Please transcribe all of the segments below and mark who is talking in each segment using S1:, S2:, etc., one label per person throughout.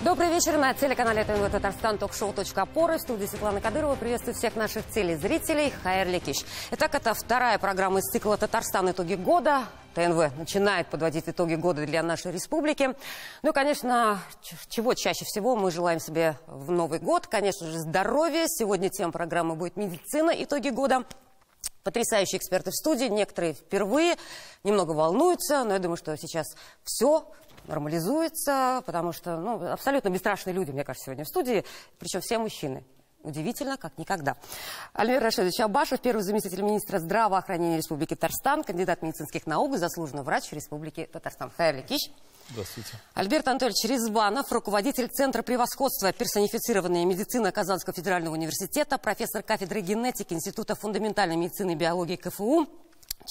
S1: Добрый вечер. На телеканале ТНВ Татарстан ток-шоу «Точка опоры». В студии Светлана Кадырова. Приветствую всех наших телезрителей. Хайырлы кич. Итак, это вторая программа из цикла «Татарстан. Итоги года». ТНВ начинает подводить итоги года для нашей республики. Ну и, конечно, чего чаще всего мы желаем себе в Новый год? Конечно же, здоровья. Сегодня тема программы будет «Медицина. Итоги года». Потрясающие эксперты в студии. Некоторые впервые, немного волнуются. Но я думаю, что сейчас все нормализуется, потому что абсолютно бесстрашные люди, мне кажется, сегодня в студии, причем все мужчины. Удивительно, как никогда. Альмир Рашидович Абашев, первый заместитель министра здравоохранения Республики Татарстан, кандидат медицинских наук, заслуженный врач Республики Татарстан. Хайырлы кич.
S2: Здравствуйте.
S1: Альберт Анатольевич Резванов, руководитель Центра превосходства персонифицированной медицины Казанского федерального университета, профессор кафедры генетики Института фундаментальной медицины и биологии КФУ,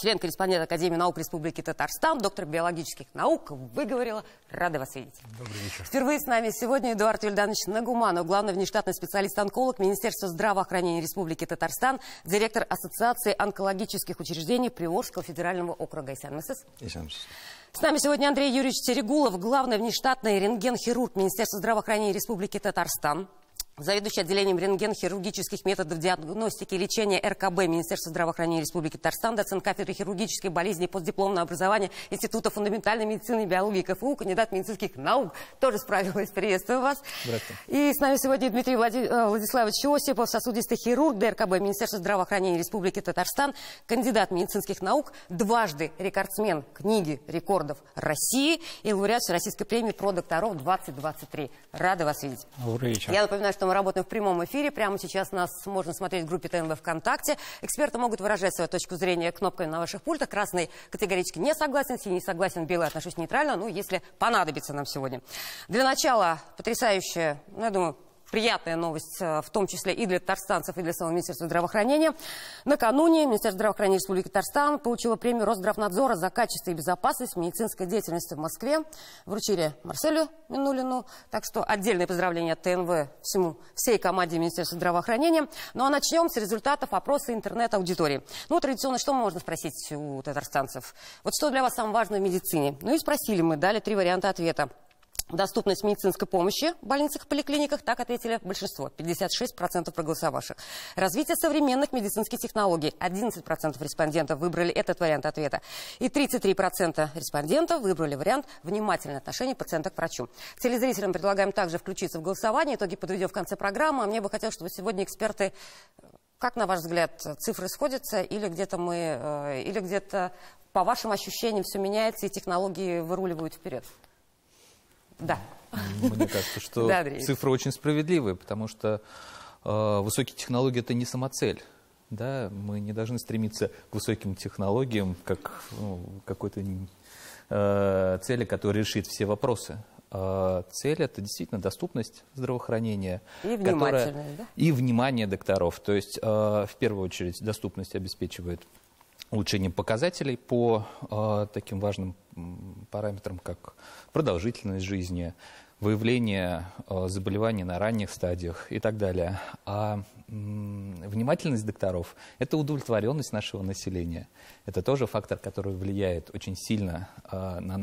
S1: член-корреспондент Академии наук Республики Татарстан, доктор биологических наук. Выговорила. Рада вас видеть.
S2: Добрый вечер.
S1: Впервые с нами сегодня Эдуард Юльданович Нагуманов, главный внештатный специалист-онколог Министерства здравоохранения Республики Татарстан, директор Ассоциации онкологических учреждений Приволжского федерального округа. С нами сегодня Андрей Юрьевич Терегулов, главный внештатный рентген-хирург Министерства здравоохранения Республики Татарстан, заведующий отделением рентген-хирургических методов диагностики и лечения РКБ Министерства здравоохранения Республики Татарстан, доцент кафедры хирургических болезней и постдипломного образования Института фундаментальной медицины и биологии КФУ, кандидат медицинских наук. Тоже справилась. Приветствую вас. И с нами сегодня Дмитрий Владиславович Осипов, сосудистый хирург ДРКБ Министерства здравоохранения Республики Татарстан, кандидат медицинских наук, дважды рекордсмен книги рекордов России и лауреат Всероссийской премии «Про докторов 2023». Рада вас видеть.
S2: Добрый вечер.
S1: Я напоминаю, что мы работаем в прямом эфире. Прямо сейчас нас можно смотреть в группе ТНВ ВКонтакте. Эксперты могут выражать свою точку зрения кнопками на ваших пультах. Красный категорически не согласен, синий согласен, белый отношусь нейтрально. Ну, если понадобится нам сегодня. Для начала потрясающая, я думаю, приятная новость, в том числе и для татарстанцев, и для самого Министерства здравоохранения. Накануне Министерство здравоохранения Республики Татарстан получило премию Росздравнадзора за качество и безопасность медицинской деятельности в Москве. Вручили Марселю Минулину. Так что отдельное поздравление от ТНВ всей команде Министерства здравоохранения. Ну а начнем с результатов опроса интернет-аудитории. Ну, традиционно, что можно спросить у татарстанцев? Вот что для вас самое важное в медицине? Ну и спросили мы, дали 3 варианта ответа. Доступность медицинской помощи в больницах и поликлиниках, так ответили большинство, 56% проголосовавших. Развитие современных медицинских технологий, 11% респондентов выбрали этот вариант ответа. И 33% респондентов выбрали вариант внимательное отношение пациента к врачу. Телезрителям предлагаем также включиться в голосование, итоги подведем в конце программы. А мне бы хотелось, чтобы сегодня эксперты, как на ваш взгляд, цифры сходятся или где-то по вашим ощущениям все меняется и технологии выруливают вперед? Да.
S2: Мне кажется, что цифры очень справедливые, потому что высокие технологии – это не самоцель. Да? Мы не должны стремиться к высоким технологиям как к какой-то цели, которая решит все вопросы. Цель – это действительно доступность здравоохранения.
S1: И внимательность, да?
S2: И внимание докторов. То есть, в первую очередь, доступность обеспечивает улучшением показателей по таким важным параметрам, как продолжительность жизни, выявление заболеваний на ранних стадиях и так далее. А внимательность докторов – это удовлетворенность нашего населения. Это тоже фактор, который влияет очень сильно на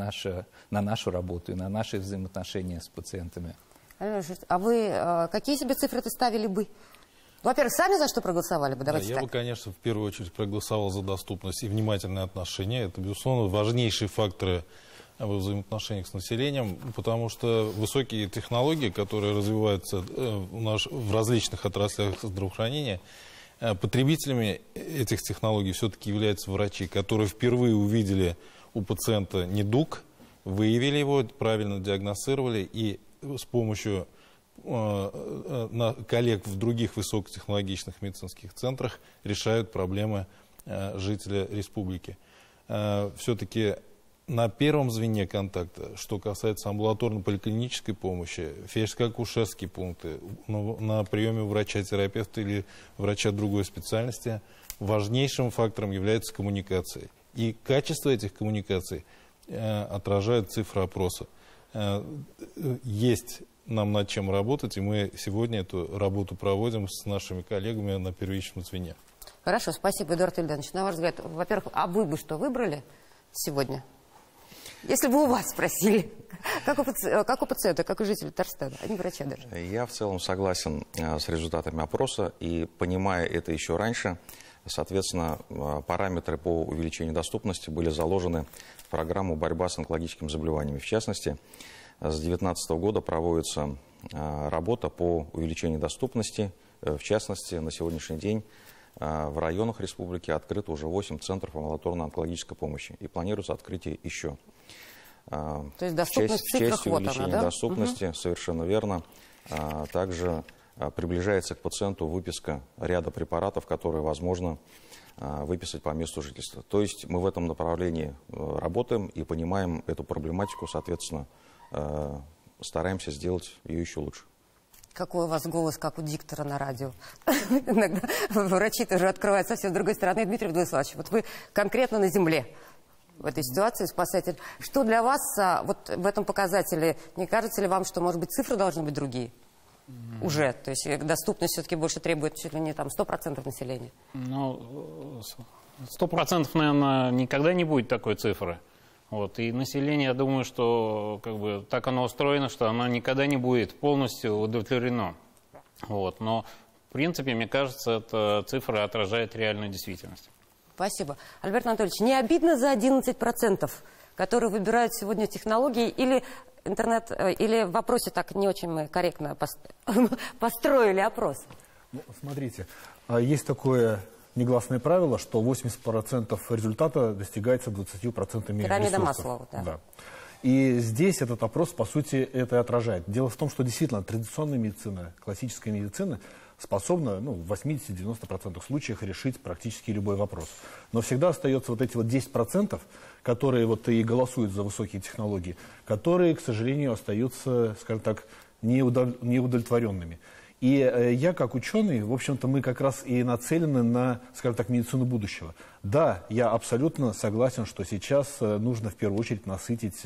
S2: нашу работу и на наши взаимоотношения с пациентами.
S1: А вы какие себе цифры-то ставили бы? Во-первых, сами за что проголосовали бы? Давайте
S3: я бы, конечно, в первую очередь проголосовал за доступность и внимательное отношение. Это, безусловно, важнейшие факторы во взаимоотношениях с населением, потому что высокие технологии, которые развиваются в различных отраслях здравоохранения, потребителями этих технологий все-таки являются врачи, которые впервые увидели у пациента недуг, выявили его, правильно диагностировали и с помощью коллег в других высокотехнологичных медицинских центрах решают проблемы жителя республики. Все-таки на первом звене контакта, что касается амбулаторно-поликлинической помощи, фельдшерско-акушерские пункты, на приеме врача-терапевта или врача другой специальности, важнейшим фактором является коммуникация. И качество этих коммуникаций отражает цифры опроса. Есть нам над чем работать, и мы сегодня эту работу проводим с нашими коллегами на первичном звене.
S1: Хорошо, спасибо, Эдуард Юльданович. На ваш взгляд, во-первых, а вы бы что выбрали сегодня? Если бы у вас спросили, Как у пациента, как у жителей Татарстана, а не врача даже.
S4: Я в целом согласен с результатами опроса, и понимая это еще раньше, соответственно, параметры по увеличению доступности были заложены в программу борьбы с онкологическими заболеваниями. В частности, с 2019 года проводится работа по увеличению доступности. В частности, на сегодняшний день в районах республики открыто уже 8 центров амбулаторной онкологической помощи. И планируется открытие еще.
S1: То есть доступность в цифрах вот
S4: увеличения
S1: она, да?
S4: доступности, совершенно верно. Также приближается к пациенту выписка ряда препаратов, которые возможно выписать по месту жительства. То есть мы в этом направлении работаем и понимаем эту проблематику, соответственно, стараемся сделать ее еще лучше.
S1: Какой у вас голос, как у диктора на радио. Иногда врачи тоже открывают совсем с другой стороны. Дмитрий Владиславович, вот вы конкретно на земле в этой ситуации, спасатель. Что для вас вот в этом показателе, не кажется ли вам, что, может быть, цифры должны быть другие? Уже, то есть доступность все-таки больше требует чуть ли не там 100% населения?
S5: Ну, 100%, наверное, никогда не будет такой цифры. Вот. И население, я думаю, что как бы, так оно устроено, что оно никогда не будет полностью удовлетворено. Вот. Но, в принципе, мне кажется, эта цифра отражает реальную действительность.
S1: Спасибо. Альберт Анатольевич, не обидно за 11%, которые выбирают сегодня технологии или интернет, или в вопросе так не очень мы корректно построили опрос?
S6: Ну, смотрите, есть такое негласное правило, что 80% результата достигается 20%
S1: Пирамида
S6: ресурсов.
S1: Маслоу, да.
S6: Да. И здесь этот опрос, по сути, это отражает. Дело в том, что действительно традиционная медицина, классическая медицина способна в 80-90% случаях решить практически любой вопрос. Но всегда остается вот эти вот 10%, которые вот и голосуют за высокие технологии, которые, к сожалению, остаются, скажем так, неудовлетворенными. И я, как ученый, в общем-то, мы как раз и нацелены на, скажем так, медицину будущего. Да, я абсолютно согласен, что сейчас нужно в первую очередь насытить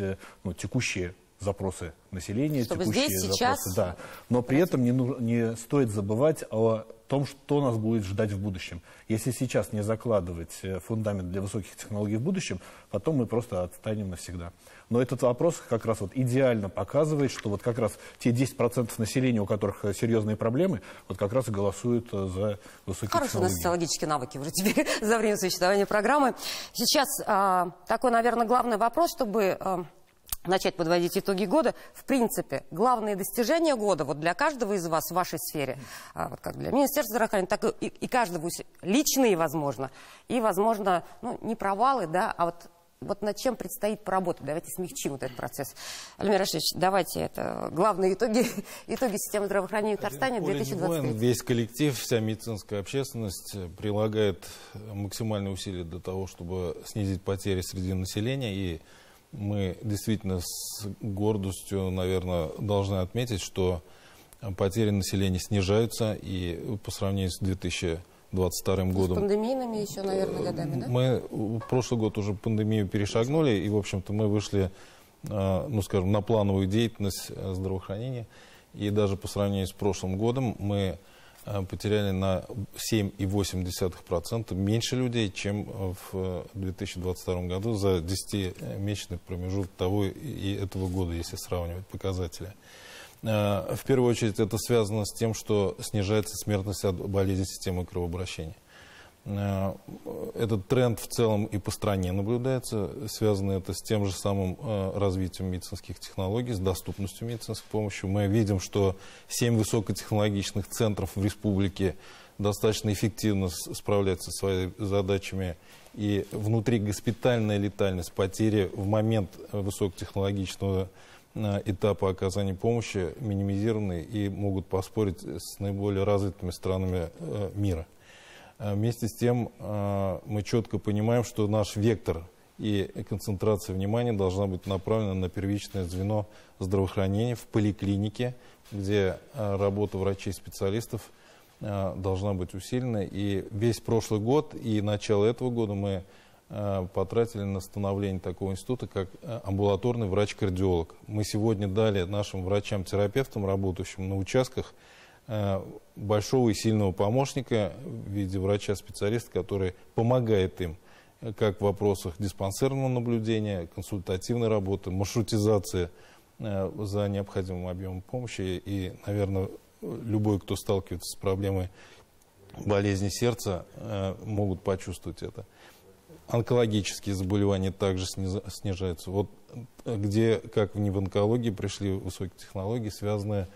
S6: текущие запросы населения,
S1: чтобы
S6: текущие
S1: здесь,
S6: запросы,
S1: сейчас...
S6: да. Но при этом не стоит забывать о том, что нас будет ждать в будущем. Если сейчас не закладывать фундамент для высоких технологий в будущем, потом мы просто отстанем навсегда. Но этот вопрос как раз вот идеально показывает, что вот как раз те 10% населения, у которых серьезные проблемы, вот как раз и голосуют за высокие технологии.
S1: Хорошие у нас социологические навыки уже теперь за время существования программы. Сейчас такой, наверное, главный вопрос, чтобы... начать подводить итоги года. В принципе, главные достижения года вот для каждого из вас в вашей сфере, вот как для Министерства здравоохранения, так и каждого личные, возможно, и, возможно, не провалы, да, а вот над чем предстоит поработать. Давайте смягчим вот этот процесс. Альмир Рашидович, давайте это главные итоги системы здравоохранения в Татарстане 2023.
S3: Весь коллектив, вся медицинская общественность прилагает максимальные усилия для того, чтобы снизить потери среди населения, и мы действительно с гордостью, наверное, должны отметить, что потери населения снижаются, и по сравнению с 2022 годом...
S1: С пандемийными еще, наверное, годами, да?
S3: Мы в прошлый год уже пандемию перешагнули, и, в общем-то, мы вышли, скажем, на плановую деятельность здравоохранения, и даже по сравнению с прошлым годом мы потеряли на 7,8% меньше людей, чем в 2022 году за 10-месячный промежуток того и этого года, если сравнивать показатели. В первую очередь это связано с тем, что снижается смертность от болезней системы кровообращения. Этот тренд в целом и по стране наблюдается. Связано это с тем же самым развитием медицинских технологий, с доступностью медицинской помощи. Мы видим, что 7 высокотехнологичных центров в республике достаточно эффективно справляются со своими задачами. И внутригоспитальная летальность, потери в момент высокотехнологичного этапа оказания помощи минимизированы и могут поспорить с наиболее развитыми странами мира. Вместе с тем мы четко понимаем, что наш вектор и концентрация внимания должна быть направлена на первичное звено здравоохранения в поликлинике, где работа врачей-специалистов должна быть усилена. И весь прошлый год и начало этого года мы потратили на становление такого института, как амбулаторный врач-кардиолог. Мы сегодня дали нашим врачам-терапевтам, работающим на участках, большого и сильного помощника в виде врача-специалиста, который помогает им как в вопросах диспансерного наблюдения, консультативной работы, маршрутизации за необходимым объемом помощи. И, наверное, любой, кто сталкивается с проблемой болезни сердца, могут почувствовать это. Онкологические заболевания также снижаются. Вот где, как в онкологии, пришли высокие технологии, связанные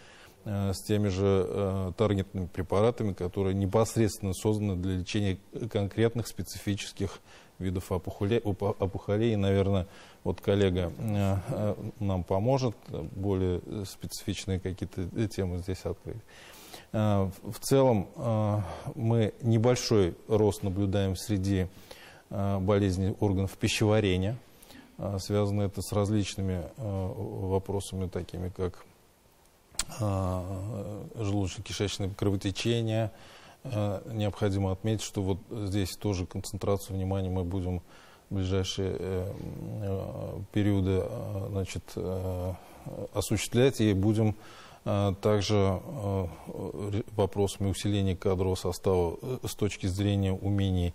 S3: с теми же таргетными препаратами, которые непосредственно созданы для лечения конкретных специфических видов опухолей. И, наверное, вот коллега нам поможет более специфичные какие-то темы здесь открыть. В целом мы небольшой рост наблюдаем среди болезней органов пищеварения. Связано это с различными вопросами, такими как желудочно-кишечное кровотечение. Необходимо отметить, что вот здесь тоже концентрацию внимания мы будем в ближайшие периоды, значит, осуществлять, и будем также вопросами усиления кадрового состава с точки зрения умений,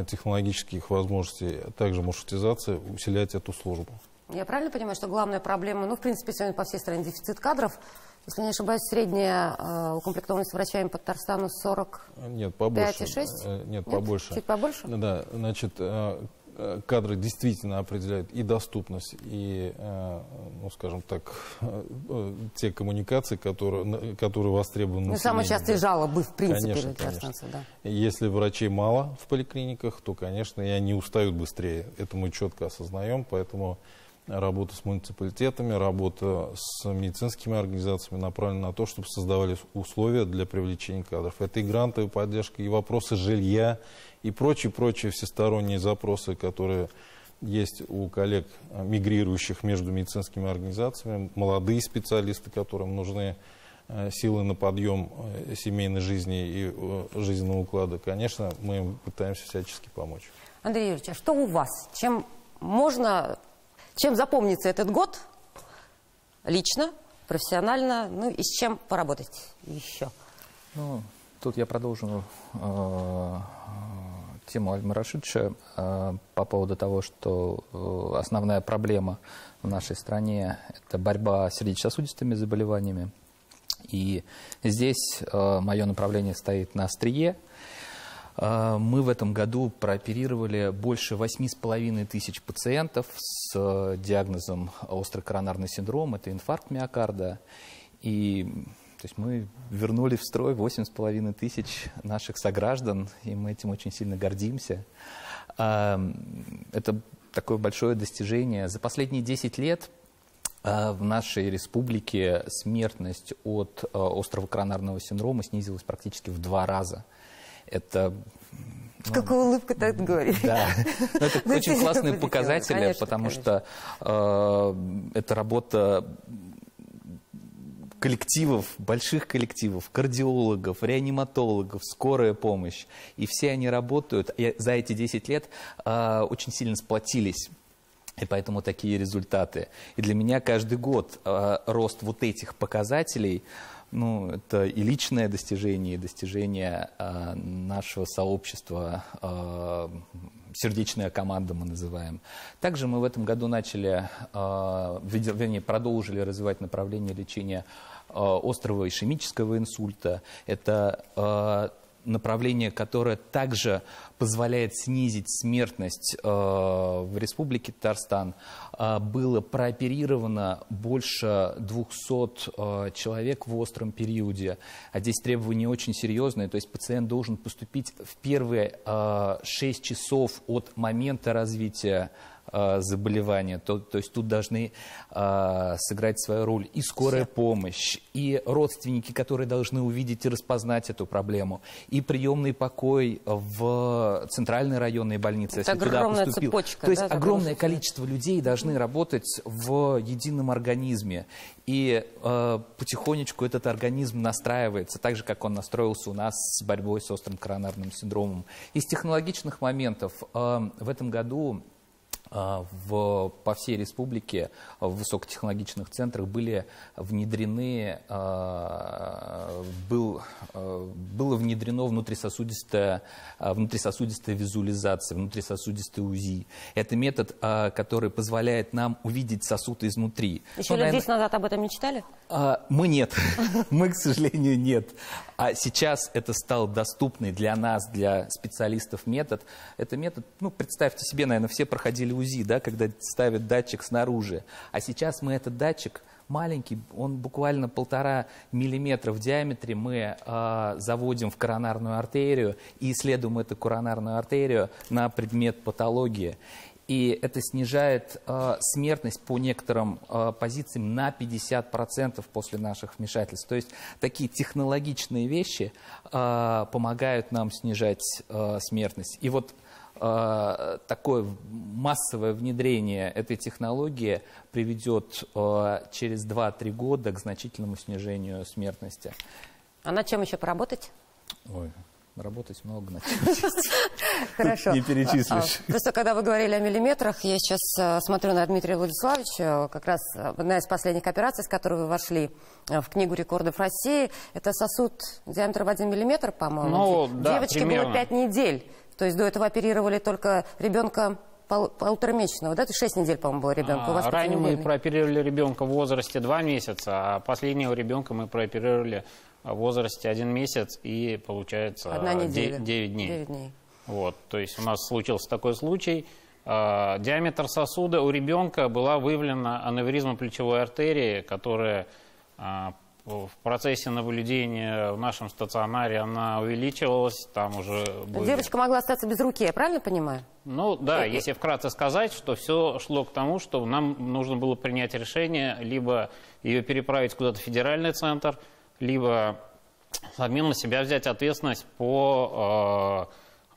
S3: технологических возможностей, а также маршрутизации, усилять эту службу.
S1: Я правильно понимаю, что главная проблема, ну, в принципе, сегодня по всей стране дефицит кадров? Если не ошибаюсь, средняя укомплектованность врачами по Татарстану 40?
S3: Нет, побольше.
S1: 5,6?
S3: Нет, побольше.
S1: Чуть побольше?
S3: Да, значит, кадры действительно определяют и доступность, и, ну, скажем так, те коммуникации, которые востребованы.
S1: Ну, самые частые жалобы, в принципе,
S3: конечно,
S1: на Татарстанцию, да.
S3: Если врачей мало в поликлиниках, то, конечно, и они устают быстрее. Это мы четко осознаем, поэтому работа с муниципалитетами, работа с медицинскими организациями направлена на то, чтобы создавались условия для привлечения кадров. Это и грантовая поддержка, и вопросы жилья, и прочие всесторонние запросы, которые есть у коллег, мигрирующих между медицинскими организациями, молодые специалисты, которым нужны силы на подъем семейной жизни и жизненного уклада. Конечно, мы им пытаемся всячески помочь.
S1: Андрей Юрьевич, а что у вас? Чем запомнится этот год лично, профессионально, ну и с чем поработать еще?
S2: Ну, тут я продолжу тему Альма Рашидовича по поводу того, что основная проблема в нашей стране – это борьба с сердечно-сосудистыми заболеваниями. И здесь мое направление стоит на острие. Мы в этом году прооперировали больше 8500 пациентов с диагнозом острый коронарный синдром, это инфаркт миокарда. И то есть мы вернули в строй 8500 наших сограждан, и мы этим очень сильно гордимся. Это такое большое достижение. За последние 10 лет в нашей республике смертность от острого коронарного синдрома снизилась практически в 2 раза. Это...
S1: С какой улыбкой ты это говоришь?
S2: Да, это очень классные показатели, потому что это работа коллективов, больших коллективов, кардиологов, реаниматологов, скорая помощь. И все они работают, и за эти 10 лет очень сильно сплотились. И поэтому такие результаты. И для меня каждый год рост вот этих показателей, ну, это и личное достижение, и достижение нашего сообщества, сердечная команда мы называем. Также мы в этом году продолжили развивать направление лечения острого ишемического инсульта. Это направление, которое также позволяет снизить смертность в Республике Татарстан. Было прооперировано больше 200 человек в остром периоде. А здесь требования очень серьезные. То есть пациент должен поступить в первые 6 часов от момента развития заболевания. То есть тут должны сыграть свою роль и скорая помощь, и родственники, которые должны увидеть и распознать эту проблему, и приемный покой в центральной районной больнице,
S1: это
S2: если туда поступил.
S1: Цепочка,
S2: то есть
S1: да,
S2: огромное количество людей должны работать в едином организме. И потихонечку этот организм настраивается, так же, как он настроился у нас с борьбой с острым коронарным синдромом. Из технологичных моментов в этом году по всей республике в высокотехнологичных центрах были внедрены, было внедрено внутрисосудистая визуализация, внутрисосудистый УЗИ. Это метод, который позволяет нам увидеть сосуд изнутри.
S1: Еще лет 10 назад об этом мечтали?
S2: Мы нет. Мы, к сожалению, нет. А сейчас это стал доступный для нас, для специалистов метод. Это метод, ну, представьте себе, наверное, все проходили УЗИ, да, когда ставят датчик снаружи. А сейчас мы этот датчик маленький, он буквально 1,5 миллиметра в диаметре, мы заводим в коронарную артерию и исследуем эту коронарную артерию на предмет патологии. И это снижает смертность по некоторым позициям на 50% после наших вмешательств. То есть такие технологичные вещи помогают нам снижать смертность. И вот такое массовое внедрение этой технологии приведет через 2-3 года к значительному снижению смертности.
S1: А над чем еще поработать?
S2: Ой, работать много над чем.
S1: Хорошо.
S2: Не перечислишь.
S1: Просто когда вы говорили о миллиметрах, я сейчас смотрю на Дмитрия Владиславовича, как раз одна из последних операций, с которой вы вошли в Книгу рекордов России, это сосуд диаметром в 1 миллиметр, по-моему.
S5: Ну, да,
S1: девочке
S5: примерно.
S1: было 5 недель. То есть до этого оперировали только ребенка полуторамесячного, да? То есть 6 недель, по-моему, было ребенка. У вас
S5: Ранее мы прооперировали ребенка в возрасте 2 месяца, а последнего ребенка мы прооперировали в возрасте 1 месяц и, получается, 9 дней.
S1: 9 дней.
S5: Вот, то есть у нас случился такой случай. Диаметр сосуда у ребенка была выявлена аневризма плечевой артерии, которая в процессе наблюдения в нашем стационаре она увеличивалась, там уже были...
S1: Девочка могла остаться без руки, я правильно понимаю?
S5: Ну да, если вкратце сказать, что все шло к тому, что нам нужно было принять решение, либо ее переправить куда-то в федеральный центр, либо самим на себя взять ответственность по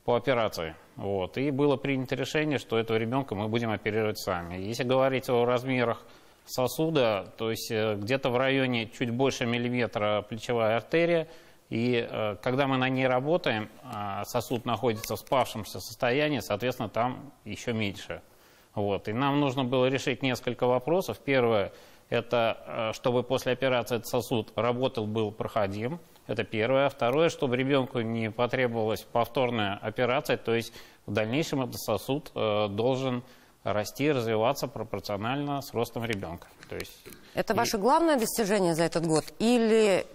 S5: операции. Вот. И было принято решение, что этого ребенка мы будем оперировать сами. Если говорить о размерах сосуда, то есть где-то в районе чуть больше миллиметра плечевая артерия, и когда мы на ней работаем, сосуд находится в спавшемся состоянии, соответственно, там еще меньше. Вот. И нам нужно было решить несколько вопросов. Первое, это чтобы после операции этот сосуд работал, был проходим. Это первое. Второе, чтобы ребенку не потребовалась повторная операция, то есть в дальнейшем этот сосуд должен расти, развиваться пропорционально с ростом ребенка. То есть,
S1: это ваше главное достижение за этот год? Или...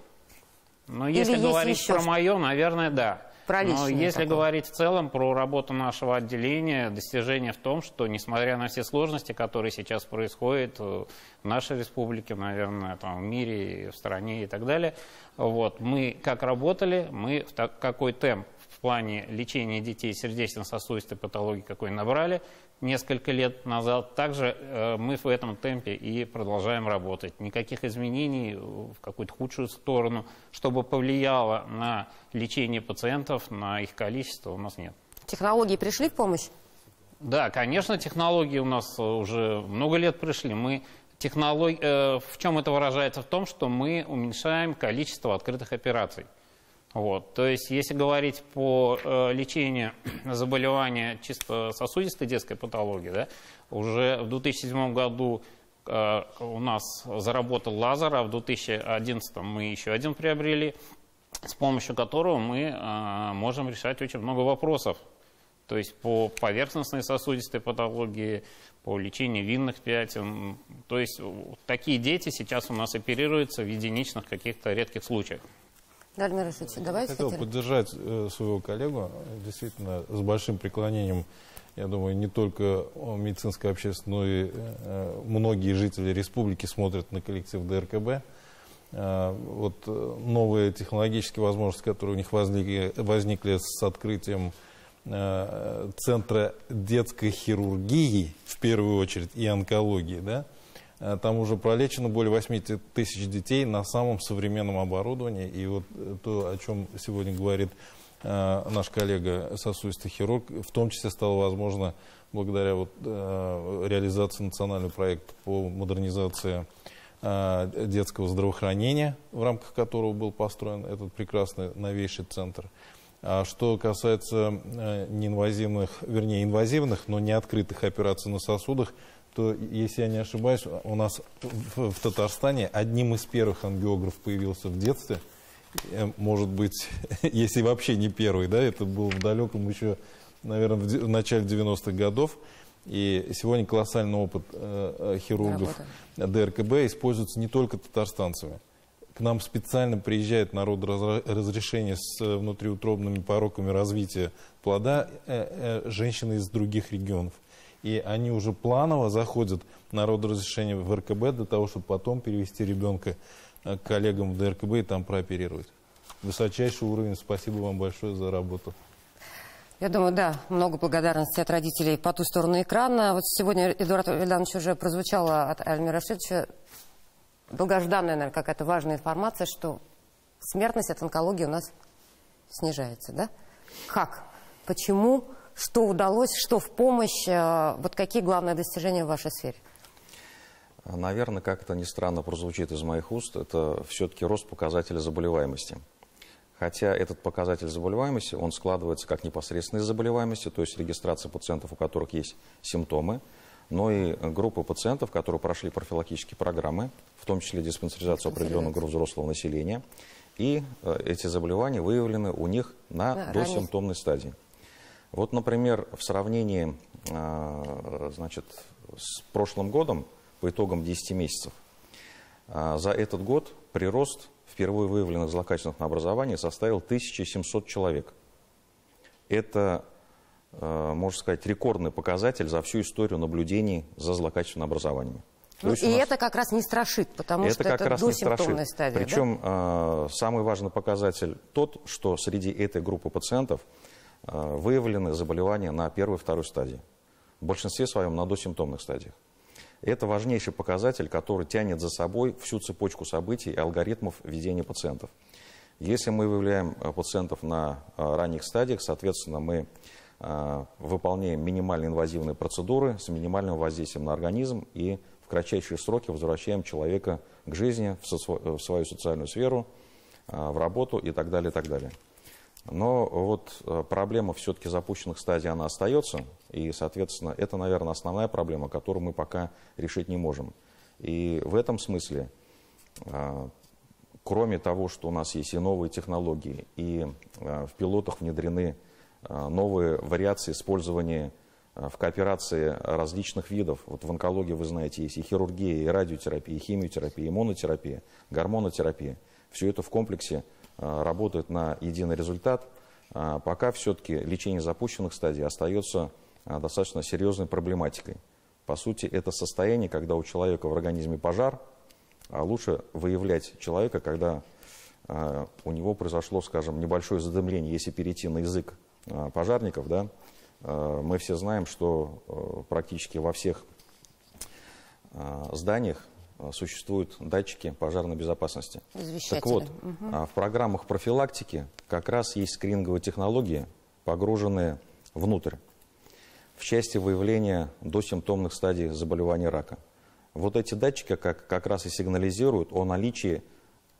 S5: Ну, если говорить про мое, наверное, да. Но если говорить в целом про работу нашего отделения, достижение в том, что, несмотря на все сложности, которые сейчас происходят в нашей республике, наверное, там, в мире, в стране и так далее, вот, мы как работали, мы какой темп в плане лечения детей сердечно-сосудистой патологии какой набрали несколько лет назад, также мы в этом темпе и продолжаем работать. Никаких изменений в какую-то худшую сторону, чтобы повлияло на лечение пациентов, на их количество, у нас нет.
S1: Технологии пришли в помощь?
S5: Да, конечно, технологии у нас уже много лет пришли. В чем это выражается? В том, что мы уменьшаем количество открытых операций. Вот. То есть, если говорить по лечению заболевания чисто сосудистой детской патологии, да, уже в 2007 году у нас заработал лазер, а в 2011 мы еще один приобрели, с помощью которого мы можем решать очень много вопросов. То есть по поверхностной сосудистой патологии, по лечению винных пятен. То есть такие дети сейчас у нас оперируются в единичных каких-то редких случаях.
S1: Дальмир Рашидович, давайте.
S3: Хотел поддержать своего коллегу. Действительно, с большим преклонением, я думаю, не только медицинская общественность, но и многие жители республики смотрят на коллектив ДРКБ. Вот новые технологические возможности, которые у них возникли с открытием Центра детской хирургии, в первую очередь, и онкологии, да? Там уже пролечено более 80 тысяч детей на самом современном оборудовании. И вот то, о чем сегодня говорит наш коллега сосудистый хирург, в том числе стало возможно благодаря реализации национального проекта по модернизации детского здравоохранения, в рамках которого был построен этот прекрасный новейший центр. А что касается неинвазивных, вернее инвазивных, но не открытых операций на сосудах, то, если я не ошибаюсь, у нас в Татарстане одним из первых ангиограф появился в детстве. Может быть, если вообще не первый, да, это был в далеком еще, наверное, в начале 90-х годов. И сегодня колоссальный опыт хирургов ДРКБ используется не только татарстанцами. К нам специально приезжает на родоразрешение с внутриутробными пороками развития плода женщины из других регионов. И они уже планово заходят на родоразрешение в РКБ для того, чтобы потом перевести ребенка к коллегам в ДРКБ и там прооперировать. Высочайший уровень. Спасибо вам большое за работу.
S1: Я думаю, да, много благодарности от родителей по ту сторону экрана. Вот сегодня, Эдуард Ильданович, уже прозвучала от Альмира Рашидовича долгожданная, наверное, какая-то важная информация, что смертность от онкологии у нас снижается, да? Как? Почему? Что удалось? Что в помощь? Вот какие главные достижения в вашей сфере?
S4: Наверное, как это ни странно прозвучит из моих уст, это все-таки рост показателя заболеваемости. Хотя этот показатель заболеваемости, он складывается как непосредственно из заболеваемости, то есть регистрация пациентов, у которых есть симптомы, но и группы пациентов, которые прошли профилактические программы, в том числе диспансеризацию определенных групп взрослого населения, и эти заболевания выявлены у них на досимптомной стадии. Вот, например, в сравнении значит, с прошлым годом, по итогам 10 месяцев, за этот год прирост впервые выявленных злокачественных образований составил 1700 человек. Это, можно сказать, рекордный показатель за всю историю наблюдений за злокачественными образованиями.
S1: Ну, и это как раз не страшит, потому что это досимптомная стадия.
S4: Причем
S1: да?
S4: Самый важный показатель тот, что среди этой группы пациентов выявлены заболевания на первой и второй стадии. В большинстве своем на досимптомных стадиях. Это важнейший показатель, который тянет за собой всю цепочку событий и алгоритмов ведения пациентов. Если мы выявляем пациентов на ранних стадиях, соответственно, мы выполняем минимально инвазивные процедуры с минимальным воздействием на организм и в кратчайшие сроки возвращаем человека к жизни, в свою социальную сферу, в работу и так далее, и так далее. Но вот проблема все-таки запущенных стадий, она остается, и, соответственно, это, наверное, основная проблема, которую мы пока решить не можем. И в этом смысле, кроме того, что у нас есть и новые технологии, и в пилотах внедрены новые вариации использования в кооперации различных видов. Вот в онкологии, вы знаете, есть и хирургия, и радиотерапия, и химиотерапия, и иммунотерапия, гормонотерапия. Все это в комплексе работает на единый результат. Пока все-таки лечение запущенных стадий остается достаточно серьезной проблематикой. По сути, это состояние, когда у человека в организме пожар, а лучше выявлять человека, когда у него произошло, скажем, небольшое задымление. Если перейти на язык пожарников, да, мы все знаем, что практически во всех зданиях существуют датчики пожарной безопасности. Так вот, в программах профилактики как раз есть скрининговые технологии, погруженные внутрь, в части выявления досимптомных стадий заболевания рака. Вот эти датчики как раз и сигнализируют о наличии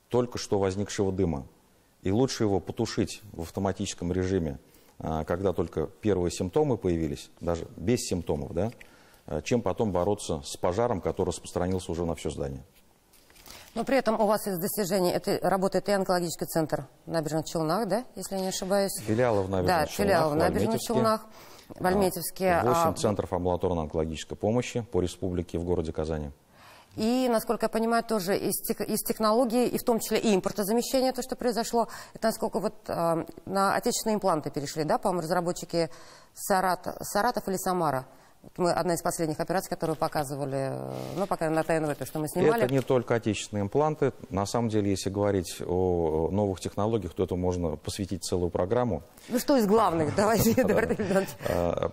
S4: только что возникшего дыма. И лучше его потушить в автоматическом режиме, когда только первые симптомы появились, даже без симптомов, да, чем потом бороться с пожаром, который распространился уже на все здание.
S1: Но при этом у вас из достижений это работает и онкологический центр в Набережных Челнах, да, если я не ошибаюсь?
S4: Филиалы в Набережных Челнах,
S1: филиалы в Набережных Челнах, в Альметьевске.
S4: 8 центров амбулаторной онкологической помощи по республике в городе Казани.
S1: И, насколько я понимаю, тоже из технологий, и в том числе и импортозамещения, то, что произошло, это насколько вот на отечественные импланты перешли, да, по-моему, разработчики Саратов или Самара. Мы одна из последних операций, которую показывали, ну, пока на ТНВ, то, что мы снимали.
S4: Это не только отечественные импланты. На самом деле, если говорить о новых технологиях, то это можно посвятить целую программу.
S1: Ну, что из главных? Давайте, Эдуард Ильданович.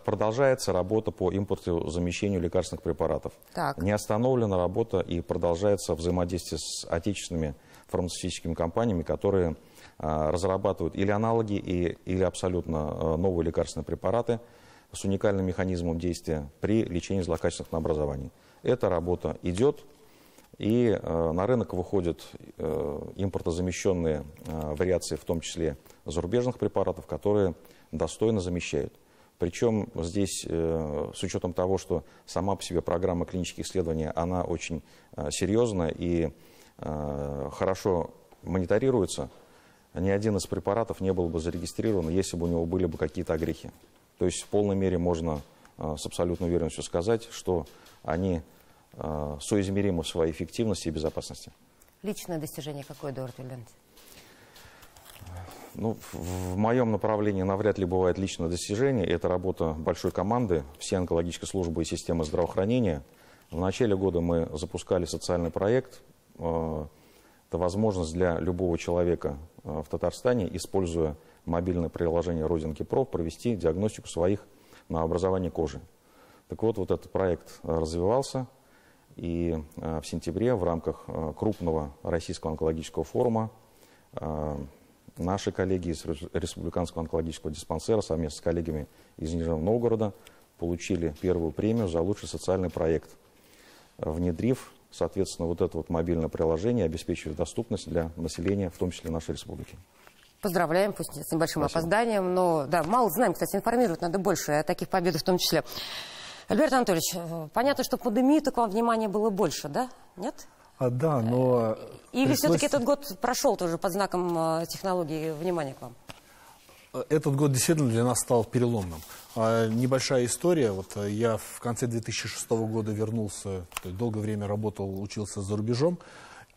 S4: Продолжается работа по импортозамещению лекарственных препаратов. Не остановлена работа и продолжается взаимодействие с отечественными фармацевтическими компаниями, которые разрабатывают или аналоги, или абсолютно новые лекарственные препараты с уникальным механизмом действия при лечении злокачественных образований. Эта работа идет. И на рынок выходят импортозамещенные вариации, в том числе зарубежных препаратов, которые достойно замещают. Причем здесь, с учетом того, что сама по себе программа клинических исследований, она очень серьезная и хорошо мониторируется, ни один из препаратов не был бы зарегистрирован, если бы у него были бы какие-то огрехи. То есть в полной мере можно с абсолютной уверенностью сказать, что они соизмеримы в своей эффективности и безопасности.
S1: Личное достижение какое, Эдуард Вильямович?
S4: Ну, в моем направлении навряд ли бывает личное достижение. Это работа большой команды, всей онкологической службы и системы здравоохранения. В начале года мы запускали социальный проект. Это возможность для любого человека в Татарстане, используя мобильное приложение Родинки Про, провести диагностику своих на образование кожи. Так вот, этот проект развивался. И в сентябре в рамках крупного российского онкологического форума наши коллеги из Республиканского онкологического диспансера совместно с коллегами из Нижнего Новгорода получили первую премию за лучший социальный проект, внедрив, соответственно, вот это вот мобильное приложение, обеспечивая доступность для населения, в том числе нашей республики.
S1: Поздравляем, пусть с небольшим опозданием, но да, мало знаем, кстати, информировать надо больше о таких победах в том числе. Альберт Анатольевич, понятно, что пандемии-то к вам внимания было больше, да? Нет?
S6: Да, но...
S1: Или все-таки этот год прошел тоже под знаком технологии внимания к вам?
S6: Этот год действительно для нас стал переломным. Небольшая история. Вот я в конце 2006 года вернулся, долгое время работал, учился за рубежом.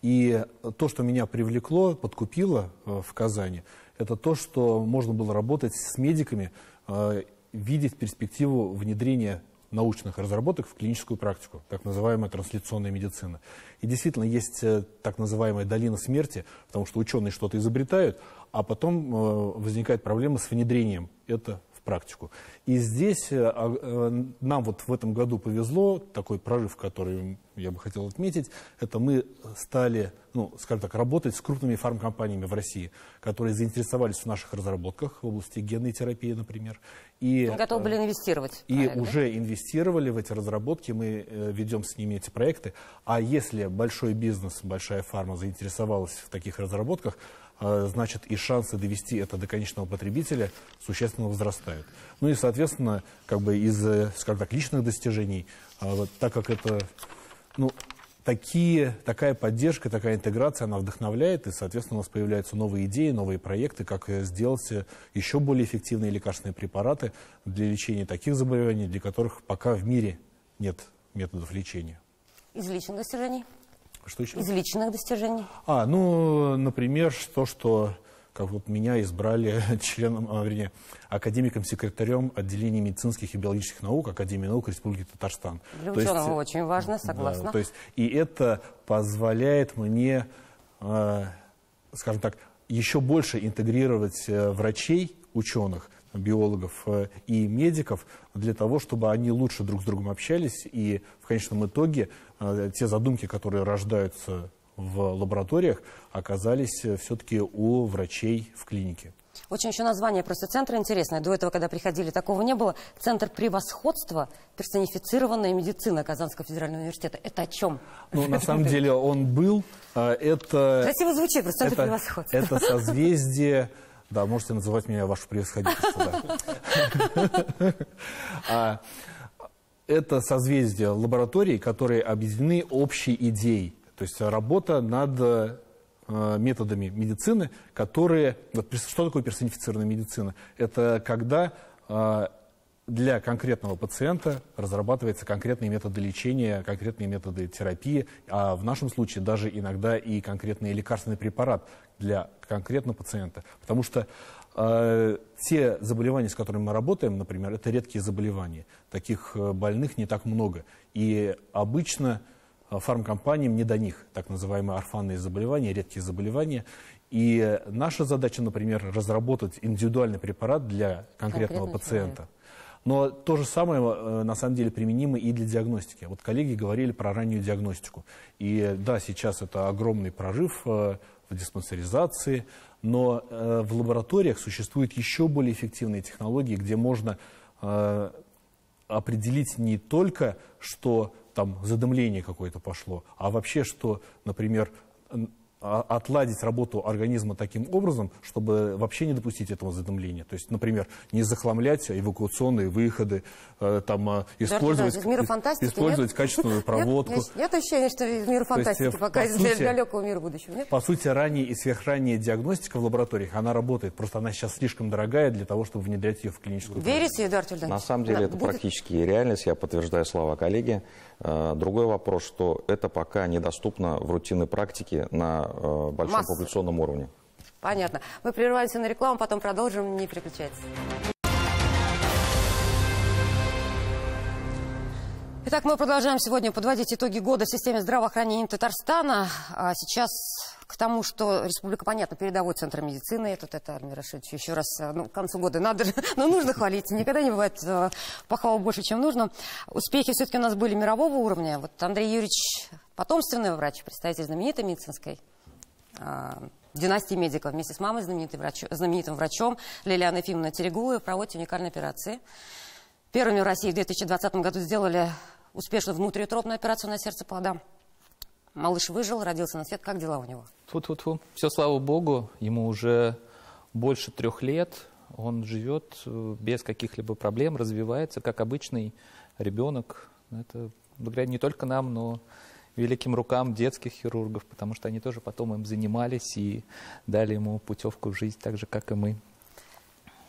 S6: И то, что меня привлекло, подкупило в Казани, это то, что можно было работать с медиками, видеть перспективу внедрения научных разработок в клиническую практику, так называемая трансляционная медицина. И действительно есть так называемая долина смерти, потому что ученые что-то изобретают, а потом возникает проблема с внедрением это в практику. И здесь нам вот в этом году повезло, такой прорыв, который я бы хотел отметить, это мы стали, ну, скажем так, работать с крупными фармкомпаниями в России, которые заинтересовались в наших разработках в области генной терапии, например. И
S1: готовы были инвестировать.
S6: И уже инвестировали в эти разработки, мы ведем с ними эти проекты. А если большой бизнес, большая фарма заинтересовалась в таких разработках, значит, и шансы довести это до конечного потребителя существенно возрастают. Ну и, соответственно, как бы из, скажем так, личных достижений, вот, так как это, ну, такая поддержка, такая интеграция, она вдохновляет, и, соответственно, у нас появляются новые идеи, новые проекты, как сделать еще более эффективные лекарственные препараты для лечения таких заболеваний, для которых пока в мире нет методов лечения.
S1: Из личных достижений?
S6: Что еще?
S1: Из личных достижений?
S6: Ну, например, то, что как вот меня избрали членом, вернее, академиком-секретарем отделения медицинских и биологических наук Академии наук Республики Татарстан.
S1: Для ученого очень важно, согласна.
S6: Да, то есть, и это позволяет мне, скажем так, еще больше интегрировать врачей, ученых, биологов и медиков для того, чтобы они лучше друг с другом общались и в конечном итоге те задумки, которые рождаются в лабораториях, оказались все-таки у врачей в клинике.
S1: Очень еще название просто центра интересное. До этого, когда приходили, такого не было. Центр превосходства, персонифицированная медицина Казанского федерального университета. Это о чем?
S6: Ну, на самом деле он был. Это,
S1: красиво звучит, просто центр превосходства.
S6: Это созвездие... Да, можете называть меня ваше превосходительство. Это созвездие лабораторий, которые объединены общей идеей. То есть работа над методами медицины, которые... Что такое персонифицированная медицина? Это когда для конкретного пациента разрабатываются конкретные методы лечения, конкретные методы терапии, а в нашем случае даже иногда и конкретный лекарственный препарат для конкретного пациента. Потому что те заболевания, с которыми мы работаем, например, это редкие заболевания. Таких больных не так много. И обычно фармкомпаниям не до них, так называемые орфанные заболевания, редкие заболевания. И наша задача, например, разработать индивидуальный препарат для конкретного пациента. Но то же самое, на самом деле, применимо и для диагностики. Вот коллеги говорили про раннюю диагностику. И да, сейчас это огромный прорыв в диспансеризации, но в лабораториях существуют еще более эффективные технологии, где можно определить не только, что там задымление какое-то пошло, а вообще, что, например, отладить работу организма таким образом, чтобы вообще не допустить этого задымления. То есть, например, не захламлять эвакуационные выходы, использовать качественную проводку.
S1: Нет ощущения, что из мира фантастики пока из далекого мира будущего. Нет?
S6: По сути, ранняя и сверхранняя диагностика в лабораториях, она работает. Просто она сейчас слишком дорогая для того, чтобы внедрять ее в клиническую практику.
S1: Верите, Эдуард Ульянович?
S4: На самом деле это практически реальность. Я подтверждаю слова коллеги. Другой вопрос, что это пока недоступно в рутинной практике на большом популяционном уровне.
S1: Понятно. Мы прерываемся на рекламу, потом продолжим. Не переключайтесь. Итак, мы продолжаем сегодня подводить итоги года в системе здравоохранения Татарстана. А сейчас к тому, что республика, понятно, передовой центр медицины. Это Армин Рашидович еще раз, к концу года надо же, но нужно хвалить. Никогда не бывает похвал больше, чем нужно. Успехи все-таки у нас были мирового уровня. Вот Андрей Юрьевич, потомственный врач, представитель знаменитой медицинской династии медиков, вместе с мамой, знаменитым врачом Лилианой Ефимовной Терегуловой, проводит уникальные операции. Первыми в России в 2020 году сделали успешную внутриутробную операцию на сердце плода. Малыш выжил, родился на свет. Как дела у него?
S2: Тьфу-тьфу-тьфу. Все, слава богу, ему уже больше 3 лет. Он живет без каких-либо проблем, развивается, как обычный ребенок. Это благодаря не только нам, но великим рукам детских хирургов, потому что они тоже потом им занимались и дали ему путевку в жизнь, так же, как и мы.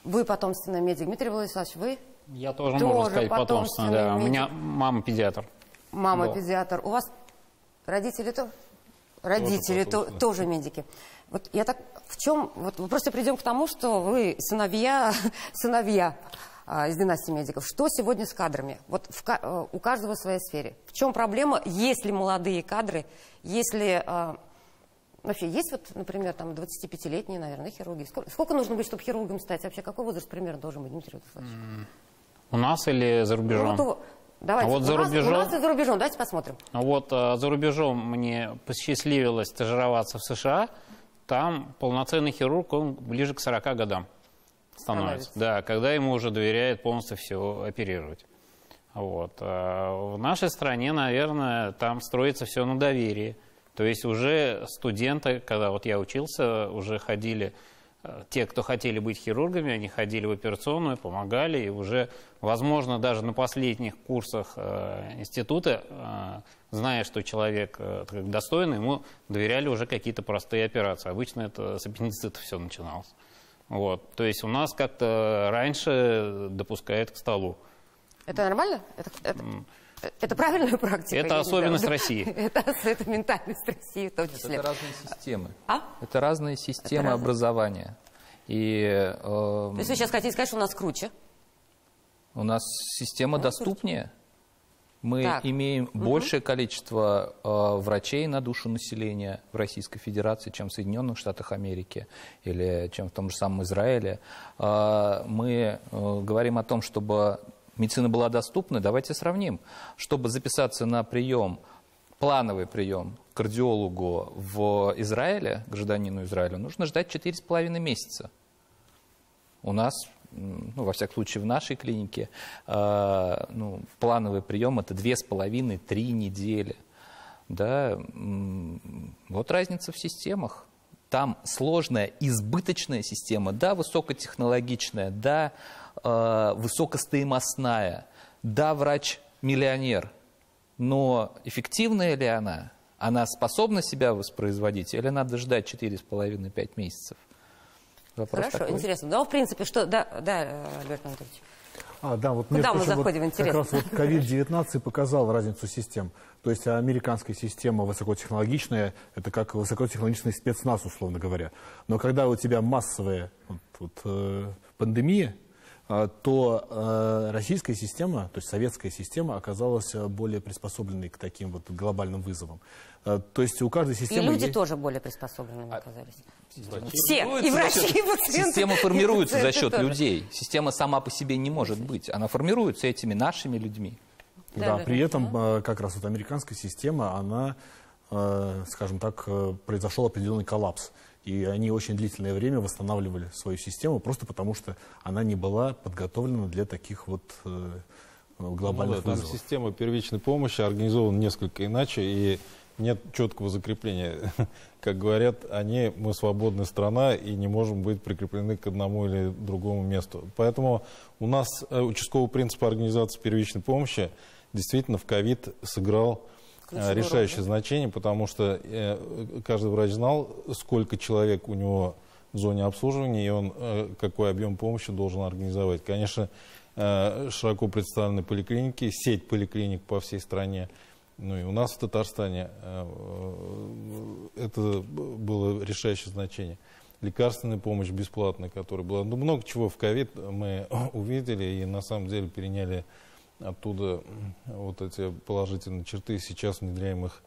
S1: Вы потомственный медик. Дмитрий Владиславович, вы?
S5: Я тоже, можно сказать, потомственный. Да. У меня мама педиатр.
S1: Мама педиатр. У вас родители тоже медики. Вот я так в чем? Вот мы просто придем к тому, что вы сыновья из династии медиков. Что сегодня с кадрами? Вот у каждого в своей сфере. В чем проблема, если молодые кадры, если вообще есть вот, например, там 25-летние, наверное, хирурги. Сколько нужно быть, чтобы хирургом стать? Вообще какой возраст примерно должен быть, Дмитрий Владиславович?
S5: У нас или за рубежом?
S1: Давайте,
S5: вот за рубежом,
S1: у нас и за рубежом, давайте посмотрим.
S5: Вот за рубежом мне посчастливилось стажироваться в США. Там полноценный хирург, он ближе к 40 годам становится. Да, когда ему уже доверяют полностью все оперировать. Вот. А в нашей стране, наверное, там строится все на доверии. То есть уже студенты, когда вот я учился, уже ходили, те, кто хотели быть хирургами, они ходили в операционную, помогали, и уже, возможно, даже на последних курсах института, зная, что человек достойный, ему доверяли уже какие-то простые операции. Обычно это с аппендицита все начиналось. Вот. То есть у нас как-то раньше допускают к столу.
S1: Это нормально? Это правильная практика?
S5: Это особенность России.
S1: Это ментальность России в том числе.
S2: Это разные системы. Это разные системы образования.
S1: То есть вы сейчас хотите сказать, что у нас круче?
S2: У нас система доступнее. Мы имеем большее количество врачей на душу населения в Российской Федерации, чем в Соединенных Штатах Америки или чем в том же самом Израиле. Мы говорим о том, чтобы медицина была доступна. Давайте сравним. Чтобы записаться на прием, плановый прием к кардиологу в Израиле, гражданину Израиля, нужно ждать 4,5 месяца. У нас, во всяком случае, в нашей клинике, плановый прием – это 2,5-3 недели. Да? Вот разница в системах. Там сложная, избыточная система, да, высокотехнологичная, да, высокостоимостная, да, врач-миллионер. Но эффективная ли она? Она способна себя воспроизводить или надо ждать 4,5-5 месяцев? Вопрос
S1: Хорошо,
S2: такой.
S1: Интересно. Да, в принципе, что... Да, Альберт Анатольевич.
S6: Да, вот
S1: Куда мы заходим, интересно?
S6: Как раз вот COVID-19 показал разницу систем. То есть американская система высокотехнологичная, это как высокотехнологичный спецназ, условно говоря. Но когда у тебя массовая пандемия, то российская система, то есть советская система, оказалась более приспособленной к таким вот глобальным вызовам. То есть у каждой системы...
S1: И люди тоже более приспособленными оказались. Все, и врачи, и пациенты.
S2: Система формируется за счет людей. Система сама по себе не может быть. Она формируется этими нашими людьми.
S6: Да, при этом как раз вот американская система, она, скажем так, произошел определенный коллапс. И они очень длительное время восстанавливали свою систему, просто потому что она не была подготовлена для таких вот глобальных
S3: там
S6: вызовов.
S3: система первичной помощи организована несколько иначе, и нет четкого закрепления. Как говорят они, мы свободная страна и не можем быть прикреплены к одному или другому месту. Поэтому у нас участковый принцип организации первичной помощи действительно в ковид сыграл решающее значение, потому что каждый врач знал, сколько человек у него в зоне обслуживания, и он какой объем помощи должен организовать. Конечно, широко представлены поликлиники, сеть поликлиник по всей стране. Ну и у нас в Татарстане это было решающее значение. Лекарственная помощь бесплатная, которая была. Ну, много чего в ковид мы увидели и на самом деле переняли оттуда вот эти положительные черты, сейчас внедряем их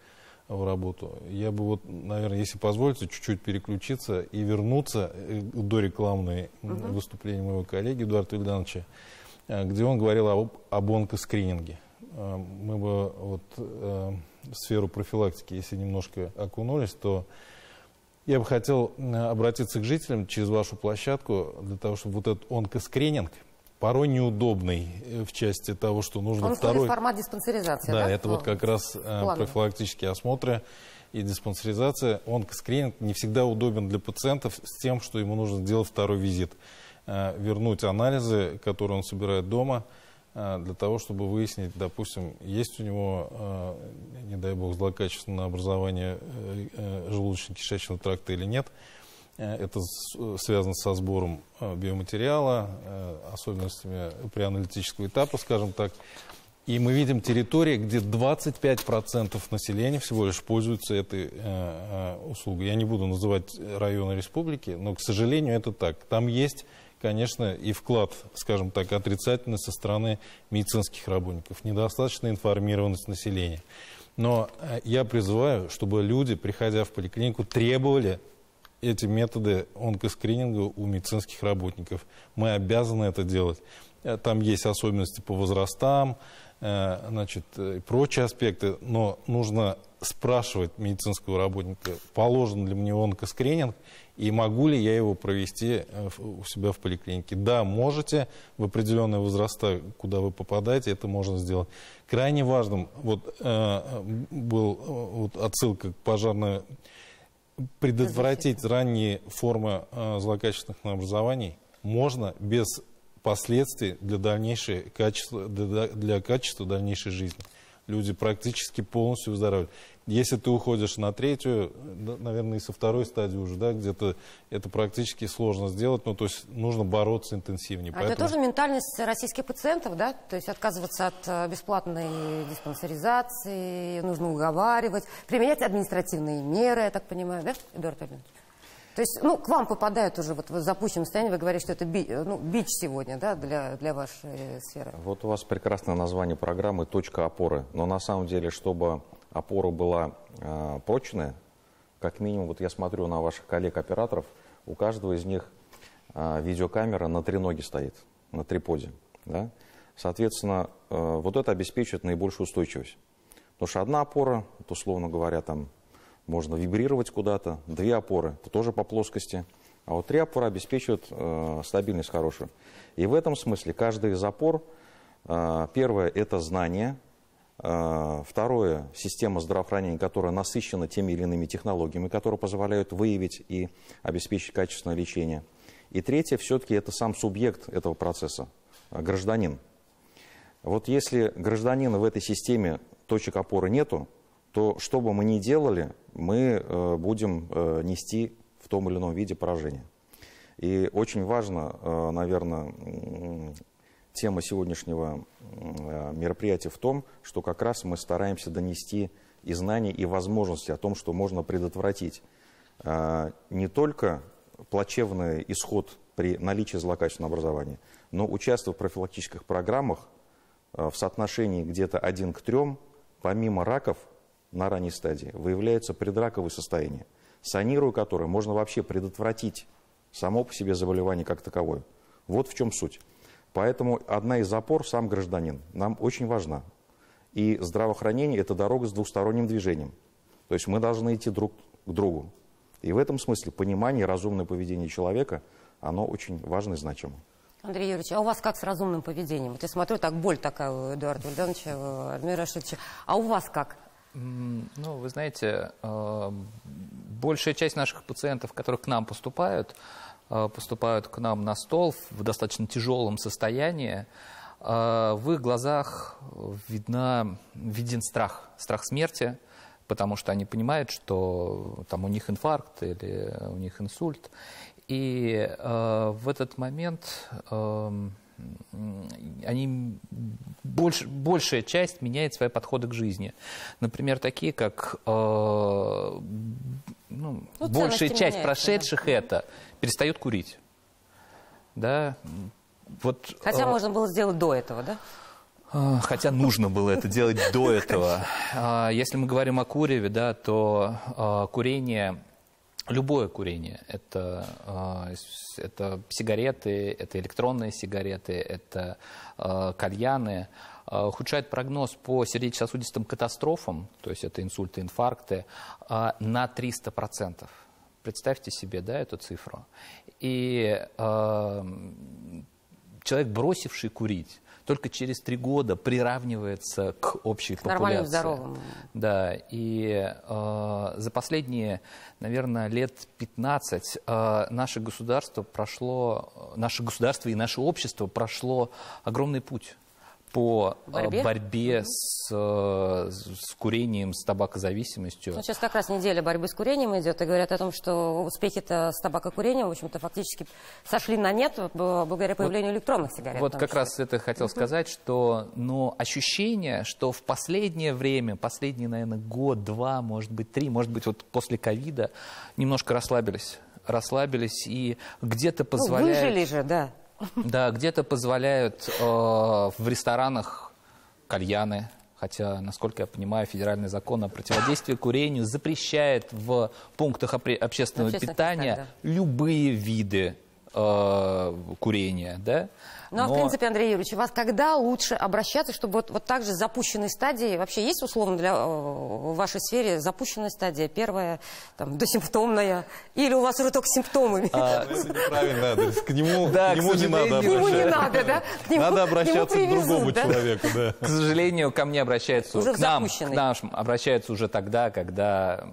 S3: в работу. Я бы вот, наверное, если позволите, чуть-чуть переключиться и вернуться к дорекламной выступлению моего коллеги Эдуарда Вильдановича, где он говорил об онкоскрининге. Мы бы вот в сферу профилактики, если немножко окунулись, то я бы хотел обратиться к жителям через вашу площадку для того, чтобы вот этот онкоскрининг, порой неудобный в части того, что нужно
S1: он
S3: второй...
S1: формат диспансеризации,
S3: да?
S1: Да,
S3: это вот как раз профилактические осмотры и диспансеризация. Онкоскрининг не всегда удобен для пациентов с тем, что ему нужно сделать второй визит. Вернуть анализы, которые он собирает дома, для того, чтобы выяснить, допустим, есть у него, не дай бог, злокачественное образование желудочно-кишечного тракта или нет. Это связано со сбором биоматериала, особенностями преаналитического этапа, скажем так. И мы видим территории, где 25% населения всего лишь пользуются этой услугой. Я не буду называть районы республики, но, к сожалению, это так. Там есть, конечно, и вклад, скажем так, отрицательный со стороны медицинских работников, недостаточная информированность населения. Но я призываю, чтобы люди, приходя в поликлинику, требовали эти методы онкоскрининга у медицинских работников. Мы обязаны это делать. Там есть особенности по возрастам, значит, и прочие аспекты, но нужно спрашивать медицинского работника, положен ли мне онкоскрининг, и могу ли я его провести у себя в поликлинике. Да, можете, в определенные возраста, куда вы попадаете, это можно сделать. Крайне важным, вот был отсылка к пожарной, предотвратить ранние формы злокачественных образований можно без последствий для качества дальнейшей жизни. Люди практически полностью выздоравливают. Если ты уходишь на третью, наверное, и со второй стадии уже, да, где-то это практически сложно сделать, ну, то есть нужно бороться интенсивнее.
S1: Это тоже ментальность российских пациентов, да? То есть отказываться от бесплатной диспансеризации, нужно уговаривать, применять административные меры, я так понимаю, да, Эдуард Владимирович? То есть, ну, к вам попадают уже вот в запущенном состоянии, вы говорите, что это бич сегодня, да, для вашей сферы.
S4: Вот у вас прекрасное название программы «Точка опоры». Но на самом деле, чтобы опора была прочная, как минимум, вот я смотрю на ваших коллег-операторов, у каждого из них видеокамера на треноге стоит, на триподе. Да? Соответственно, вот это обеспечивает наибольшую устойчивость. Потому что одна опора, вот, условно говоря, там можно вибрировать куда-то, две опоры, это тоже по плоскости, а вот три опоры обеспечивают стабильность хорошую. И в этом смысле каждый из опор, первое – это знание, второе – система здравоохранения, которая насыщена теми или иными технологиями, которые позволяют выявить и обеспечить качественное лечение. И третье – все-таки это сам субъект этого процесса, гражданин. Вот если гражданина в этой системе точек опоры нету, то что бы мы ни делали, мы будем нести в том или ином виде поражение. И очень важно, наверное, тема сегодняшнего мероприятия в том, что как раз мы стараемся донести и знания, и возможности о том, что можно предотвратить не только плачевный исход при наличии злокачественного образования, но участвуя в профилактических программах в соотношении где-то 1 к 3, помимо раков, на ранней стадии выявляются предраковые состояния, санируя которые можно вообще предотвратить само по себе заболевание как таковое. Вот в чем суть. Поэтому одна из опор сам гражданин нам очень важна. И здравоохранение – это дорога с двусторонним движением. То есть мы должны идти друг к другу. И в этом смысле понимание и разумное поведение человека, оно очень важно и значимо.
S1: Андрей Юрьевич, а у вас как с разумным поведением? Вот я смотрю, так боль такая у Эдуарда Вильдановича, у Альмира Рашидовича. А у вас как?
S2: Ну, вы знаете, большая часть наших пациентов, которые к нам поступают к нам на стол в достаточно тяжелом состоянии. В их глазах виден страх смерти, потому что они понимают, что там у них инфаркт или у них инсульт. И в этот момент большая часть меняет свои подходы к жизни. Например, такие, как большая часть прошедших это перестает курить. Да? Вот,
S1: хотя можно было сделать до этого, да?
S2: Хотя нужно было это делать до этого. Если мы говорим о куреве, да, то курение... Любое курение, это сигареты, это электронные сигареты, это кальяны, ухудшает прогноз по сердечно-сосудистым катастрофам, то есть это инсульты, инфаркты, на 300%. Представьте себе, да, эту цифру. И человек, бросивший курить, только через 3 года приравнивается к общей популяции.
S1: Нормальным, здоровым.
S2: Да, и за последние, наверное, лет 15 наше государство и наше общество прошло огромный путь по борьбе с курением, с табакозависимостью.
S1: Ну, сейчас как раз неделя борьбы с курением идет, и говорят о том, что успехи-то с табакокурением, в общем-то, фактически сошли на нет благодаря появлению электронных сигарет.
S2: Вот как раз это хотел сказать, что ощущение, что в последнее время, последний, наверное, год-два, может быть, 3, может быть, вот после ковида, немножко расслабились и где-то позволяют...
S1: выжили же, да.
S2: Да, где-то позволяют в ресторанах кальяны, хотя, насколько я понимаю, федеральный закон о противодействии курению запрещает в пунктах общественного питания любые виды курения, да?
S1: Ну, а в принципе, Андрей Юрьевич, у вас когда лучше обращаться, чтобы вот так же запущенной стадии, вообще есть условно в вашей сфере запущенная стадия, первая, там, досимптомная, или у вас уже только симптомами?
S3: Правильно, к нему не надо
S1: К нему не надо, да?
S3: Надо обращаться к другому человеку, да.
S2: К сожалению, ко мне обращаются,
S1: уже
S2: к нам обращаются уже тогда, когда,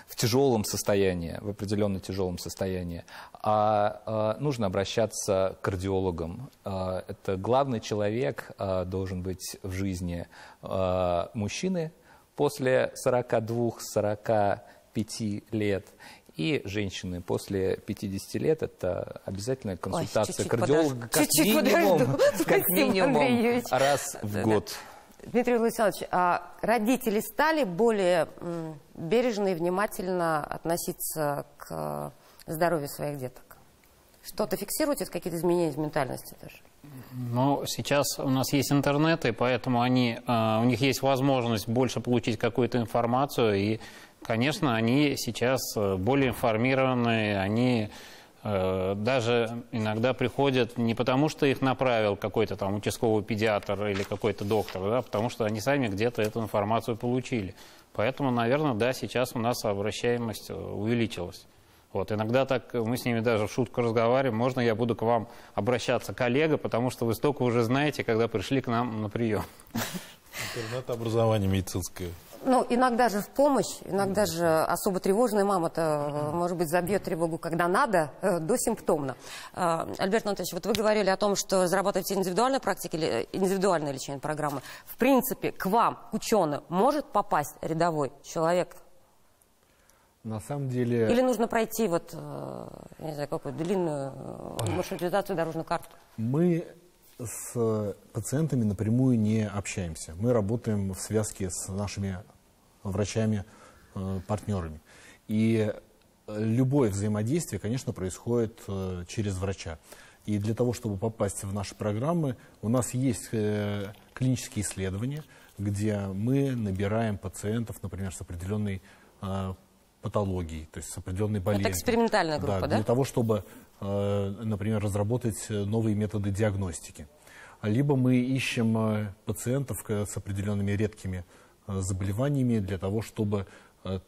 S2: в тяжелом состоянии, в определенно тяжелом состоянии. Нужно обращаться к кардиологам. Это главный человек должен быть в жизни мужчины после 42-45 лет. И женщины после 50 лет, это обязательная консультация кардиолога как минимум раз в год.
S1: Дмитрий Владиславович, а родители стали более бережно и внимательно относиться к здоровью своих деток? Что-то фиксируете, какие-то изменения в ментальности даже?
S5: Ну, сейчас у нас есть интернет, и поэтому у них есть возможность больше получить какую-то информацию, и, конечно, они сейчас более информированные, они даже иногда приходят не потому, что их направил какой-то там участковый педиатр или какой-то доктор, да, потому что они сами где-то эту информацию получили. Поэтому, наверное, да, сейчас у нас обращаемость увеличилась. Вот, иногда так мы с ними даже в шутку разговариваем, можно я буду к вам обращаться, коллега, потому что вы столько уже знаете, когда пришли к нам на прием.
S3: Интернет-образование медицинское.
S1: Ну, иногда же в помощь, иногда же особо тревожная мама-то, может быть, забьет тревогу, когда надо, досимптомно. Альберт Анатольевич, вот вы говорили о том, что разрабатываете индивидуальные практики, или индивидуальное лечение программы. В принципе, к вам, к ученым, может попасть рядовой человек?
S6: На самом деле...
S1: Или нужно пройти вот, я не знаю, какую длинную маршрутизацию, дорожную карту? Мы
S6: с пациентами напрямую не общаемся. Мы работаем в связке с нашими врачами-партнерами. И любое взаимодействие, конечно, происходит через врача. И для того, чтобы попасть в наши программы, у нас есть клинические исследования, где мы набираем пациентов, например, с определенной патологией, то есть с определенной болезнью.
S1: Это экспериментальная группа, да?
S6: Для того, чтобы, например, разработать новые методы диагностики. Либо мы ищем пациентов с определенными редкими заболеваниями для того, чтобы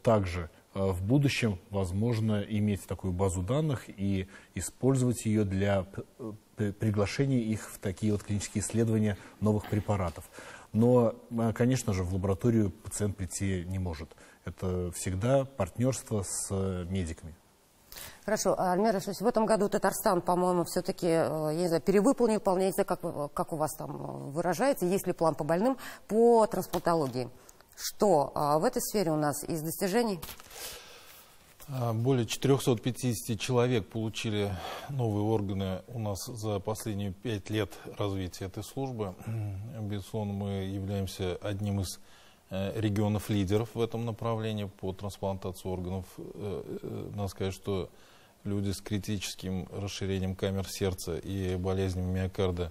S6: также в будущем возможно иметь такую базу данных и использовать ее для приглашения их в такие вот клинические исследования новых препаратов. Но, конечно же, в лабораторию пациент прийти не может. Это всегда партнерство с медиками.
S1: Хорошо, Альмир Рашидович, в этом году Татарстан, по-моему, все-таки, я не знаю, перевыполнил, вполне, не знаю, как у вас там выражается, есть ли план по больным по трансплантологии. Что в этой сфере у нас из достижений?
S3: Более 450 человек получили новые органы у нас за последние 5 лет развития этой службы. Безусловно, мы являемся одним из регионов-лидеров в этом направлении по трансплантации органов. Надо сказать, что люди с критическим расширением камер сердца и болезнями миокарда,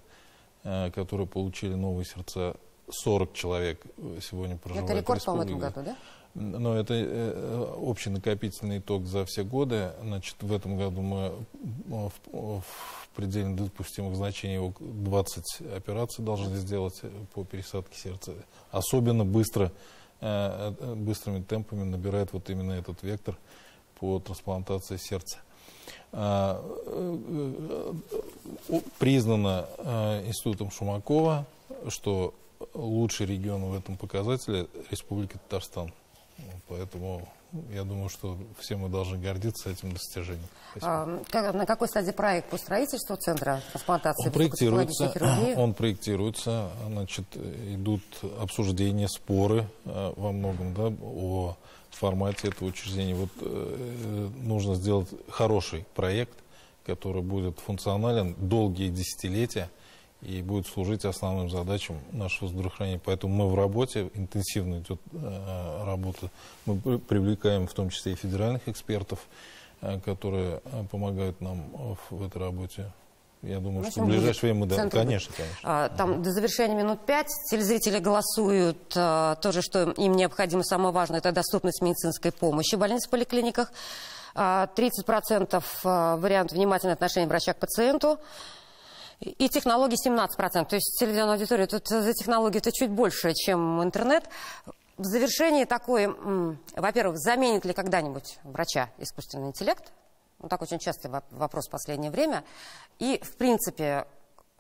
S3: которые получили новые сердца, 40 человек сегодня проживают в республике.
S1: Это рекорд, по-моему, в этом году, да?
S3: Но это общий накопительный итог за все годы. Значит, в этом году мы в предельно допустимых значениях 20 операций должны сделать по пересадке сердца. Особенно быстрыми темпами набирает вот именно этот вектор по трансплантации сердца. Признано институтом Шумакова, что лучший регион в этом показателе — Республика Татарстан. Поэтому я думаю, что все мы должны гордиться этим достижением.
S1: На какой стадии проект по строительству центра трансплантации?
S3: Он проектируется, значит, идут обсуждения, споры во многом, да, о формате этого учреждения. Вот нужно сделать хороший проект, который будет функционален долгие десятилетия и будет служить основным задачам нашего здравоохранения. Поэтому мы в работе, интенсивно идет работа. Мы привлекаем в том числе и федеральных экспертов, которые помогают нам в этой работе. Я думаю, что в ближайшее время мы... Да, конечно.
S1: Там до завершения минут 5 телезрители голосуют тоже, что им необходимо. Самое важное — это доступность медицинской помощи в больницах, в поликлиниках. 30% вариант внимательное отношение врача к пациенту. И технологии 17%. То есть телевизионная аудитория тут за технологии это чуть больше, чем интернет. В завершении такой, во-первых, заменит ли когда-нибудь врача искусственный интеллект? Ну, так очень частый вопрос в последнее время. И, в принципе,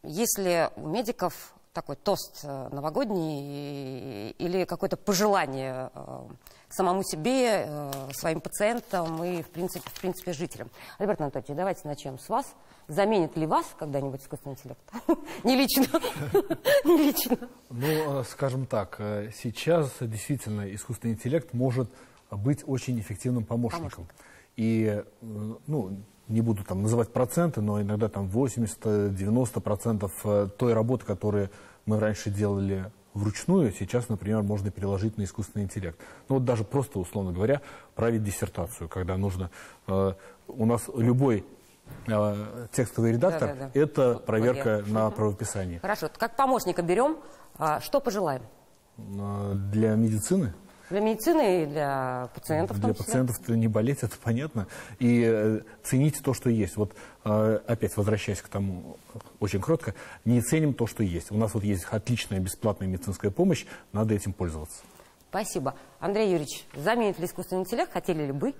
S1: если у медиков такой тост новогодний или какое-то пожелание к самому себе, своим пациентам и, в принципе, жителям. Альберт Анатольевич, давайте начнем с вас. Заменит ли вас когда-нибудь искусственный интеллект? Не лично. Не лично.
S6: Ну, скажем так, сейчас действительно искусственный интеллект может быть очень эффективным помощником. И, ну, не буду там называть проценты, но иногда там 80-90% той работы, которую мы раньше делали вручную, сейчас, например, можно переложить на искусственный интеллект. Ну, вот даже просто, условно говоря, править диссертацию, когда нужно... у нас любой текстовый редактор это проверка на правописание.
S1: Хорошо. Как помощника берем, что пожелаем?
S6: Для медицины?
S1: Для медицины и для пациентов.
S6: Для пациентов не болеть, это понятно. И цените то, что есть. Вот опять возвращаясь к тому, очень кротко, не ценим то, что есть. У нас вот есть отличная бесплатная медицинская помощь, надо этим пользоваться.
S1: Спасибо. Андрей Юрьевич, заменит ли искусственный интеллект, хотели ли бы?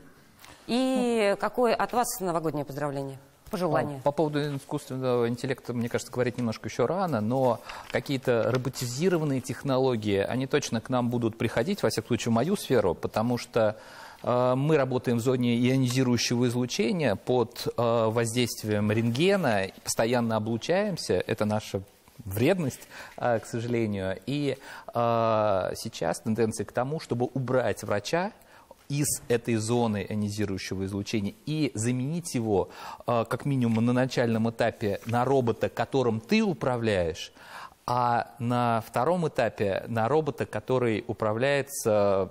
S1: И какое от вас новогоднее поздравление? Пожелание.
S2: По поводу искусственного интеллекта, мне кажется, говорить немножко еще рано, но какие-то роботизированные технологии, они точно к нам будут приходить, во всяком случае, в мою сферу, потому что мы работаем в зоне ионизирующего излучения под воздействием рентгена, постоянно облучаемся, это наша вредность, к сожалению, и сейчас тенденция к тому, чтобы убрать врача из этой зоны ионизирующего излучения и заменить его, как минимум на начальном этапе, на робота, которым ты управляешь, а на втором этапе на робота, который управляется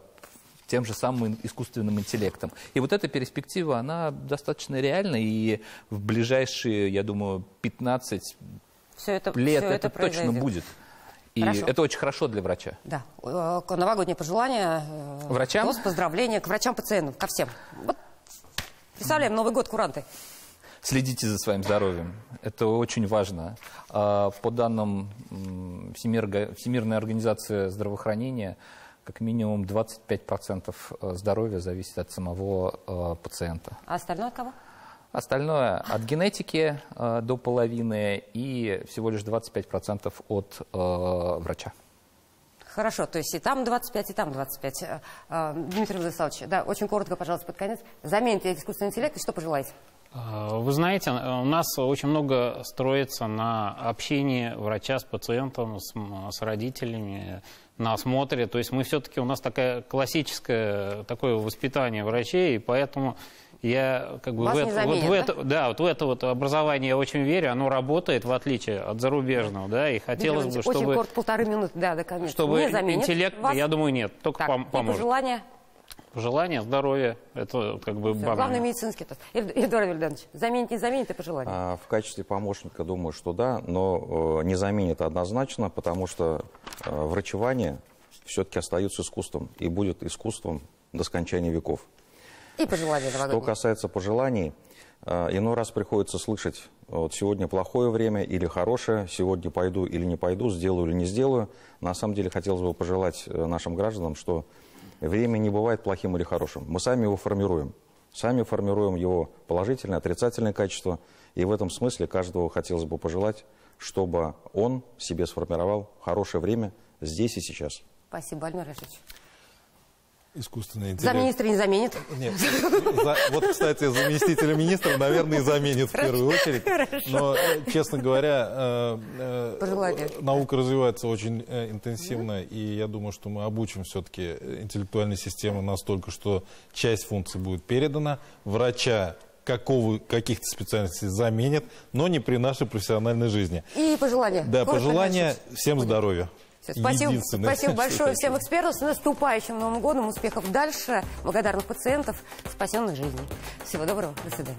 S2: тем же самым искусственным интеллектом. И вот эта перспектива, она достаточно реальна, и в ближайшие, я думаю, 15 лет это точно будет. И хорошо. Это очень хорошо для врача.
S1: Да. Новогоднее пожелание.
S2: Врачам?
S1: Поздравления к врачам-пациентам, ко всем. Вот. Представляем Новый год, куранты.
S2: Следите за своим здоровьем. Это очень важно. По данным Всемирной организации здравоохранения, как минимум 25% здоровья зависит от самого пациента.
S1: А остальное от кого?
S2: Остальное от генетики до половины и всего лишь 25% от врача.
S1: Хорошо, то есть и там 25, и там 25. Дмитрий Владиславович, да, очень коротко, пожалуйста, под конец. Замените искусственный интеллект и что пожелаете?
S5: Вы знаете, у нас очень много строится на общении врача с пациентом, с родителями, на осмотре. То есть мы все-таки, у нас такое классическое такое воспитание врачей, и поэтому я как бы в это образование я очень верю, оно работает в отличие от зарубежного, да, и хотелось бы, чтобы...
S1: Очень коротко, 1,5 минуты, да, до конца.
S5: Чтобы интеллект, я думаю, нет, только
S1: так,
S5: поможет.
S1: И пожелания?
S5: Пожелания, здоровья, это как бы банально.
S1: Главное медицинский. Эдуард Вильданович, заменит, не заменит, и пожелания.
S4: В качестве помощника, думаю, что да, но не заменит однозначно, потому что врачевание все-таки остается искусством и будет искусством до скончания веков.
S1: И пожелания новогодние.
S4: Что касается пожеланий, иной раз приходится слышать, вот сегодня плохое время или хорошее, сегодня пойду или не пойду, сделаю или не сделаю. На самом деле хотелось бы пожелать нашим гражданам, что время не бывает плохим или хорошим. Мы сами его формируем. Сами формируем его положительные, отрицательные качества. И в этом смысле каждого хотелось бы пожелать, чтобы он себе сформировал хорошее время здесь и сейчас.
S1: Спасибо, Альмир Рашидович.
S3: Искусственный интеллект.
S1: За министра не заменит?
S3: Нет. Вот, кстати, заместителя министра, наверное, и заменит в первую очередь. Но, честно говоря, наука развивается очень интенсивно, и я думаю, что мы обучим все-таки интеллектуальной системы настолько, что часть функций будет передана. Врача каких-то специальностей заменит, но не при нашей профессиональной жизни.
S1: И пожелания.
S3: Да, пожелания. Всем здоровья.
S1: Спасибо большое всем экспертам. С наступающим Новым годом. Успехов дальше. Благодарных пациентов, спасенных жизней. Всего доброго. До свидания.